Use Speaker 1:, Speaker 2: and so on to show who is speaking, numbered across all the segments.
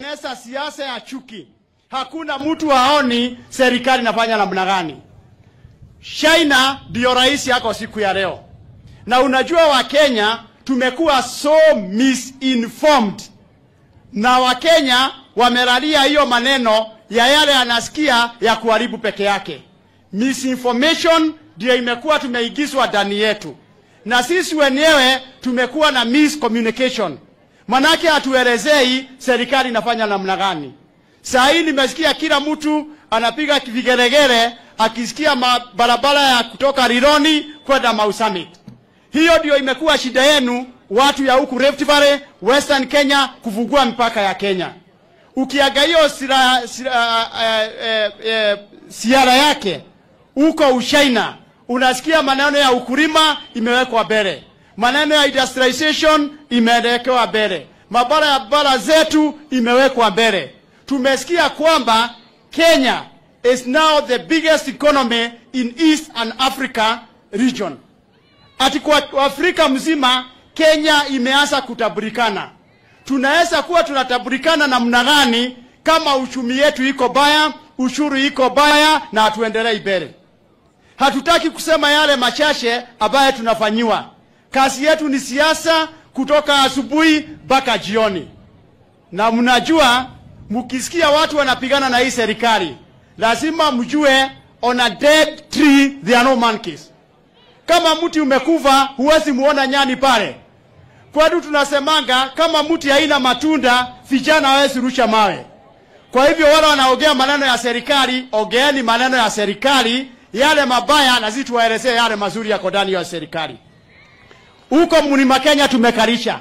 Speaker 1: Nesa siasa ya chuki. Hakuna mtu haoni serikali inafanya namna gani. China ndio rais yako siku ya leo. Na unajua Wakenya tumekuwa so misinformed. Na Wakenya wamelalia hiyo maneno ya yale anasikia ya kuharibu peke yake. Misinformation ndio imekuwa tumeigizwa ndani yetu. Na sisi wenyewe tumekuwa na miscommunication. Manake hatuelezei serikali inafanya namna gani. Saa hii nimesikia kila mtu anapiga vigelegele akisikia barabara ya kutoka Rironi kwenda Mau Summit. Hiyo ndio imekuwa shida yenu watu ya huku Rift Valley, Western Kenya kufungua mipaka ya Kenya. Ukiangalia siara yake huko Uchina, unasikia maneno ya ukulima imewekwa mbele. Maneno ya industrialization imewekwa mbele. Barabara zetu imewekwa mbele. Tumesikia kwamba Kenya is now the biggest economy in East and Africa region. Ati kwa Afrika mzima Kenya imeanza kutaburikana. Tunaweza kuwa tunataburikana namna gani kama uchumi yetu iko baya, ushuru iko baya na hatuendelei mbele. Hatutaki kusema yale machache ambayo tunafanyiwa. Kazi yetu ni siasa kutoka asubuhi mpaka jioni. Na mnajua mkisikia watu wanapigana na hii serikali, lazima mjue on a dead tree there are no monkeys. Kama mti umekufa huwezi muona nyani pale. Kwani tunasemanga kama mti haina matunda vijana hawezi rusha mawe. Kwa hivyo wale wanaongea maneno ya serikali, ongeeni maneno ya serikali, yale mabaya na sisi tuwaelezee yale mazuri yako ndani ya serikali. Huko Mlima Kenya tumekarisha.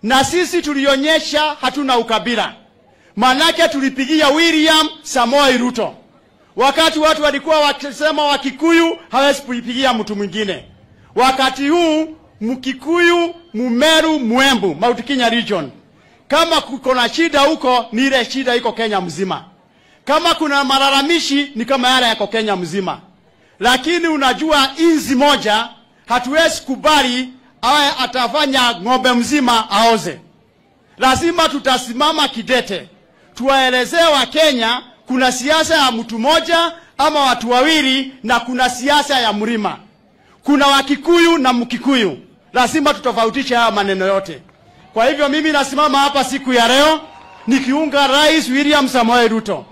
Speaker 1: Na sisi tulionyesha hatuna ukabila. Manake tulipigia William Samoei Ruto. Wakati watu walikuwa wakisema Wakikuyu hawezi kuipigia mtu mwingine. Wakati huu Mkikuyu, Mumeru, Mwembu, Mount Kenya region. Kama kuna shida huko ni ile shida iko Kenya mzima. Kama kuna malalamishi ni kama yale yako Kenya mzima. Lakini unajua inzi moja hatuwezi kubali awe atafanya ng'ombe mzima aoze. Lazima tutasimama kidete. Tuwaelezee wa Kenya kuna siasa ya mtu moja ama watu wawili na kuna siasa ya mlima. Kuna Wakikuyu na Mkikuyu. Lazima tutofautishe haya maneno yote. Kwa hivyo mimi nasimama hapa siku ya leo nikiunga Rais William Samoei Ruto.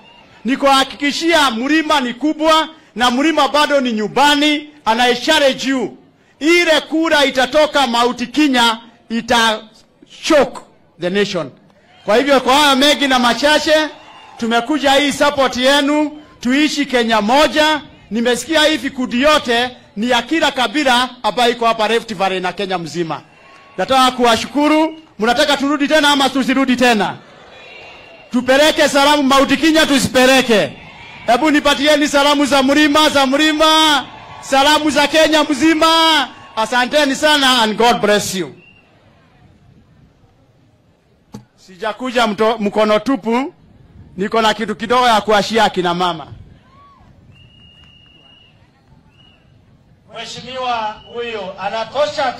Speaker 1: Nikuhakikishia mlima ni kubwa na mlima bado ni nyumbani, anaishare juu. Ile kura itatoka Mount Kenya shock the nation. Kwa hivyo kwa haya mengi na machache tumekuja hii support yenu tuishi Kenya moja. Nimesikia hii vikundi yote ni ya kila kabila ambayo iko hapa Rift Valley na Kenya mzima. Nataka kuwashukuru. Mnataka turudi tena ama tusirudi tena? Tupeleke salamu Mount Kenya tusipeleke? Hebu nipatieni salamu za mlima, salamu za Kenya mzima. Asanteni sana and God bless you. Sijakuja mkono tupu, niko na kitu kidogo ya kuashia kina mama.
Speaker 2: Mheshimiwa huyo anatosha.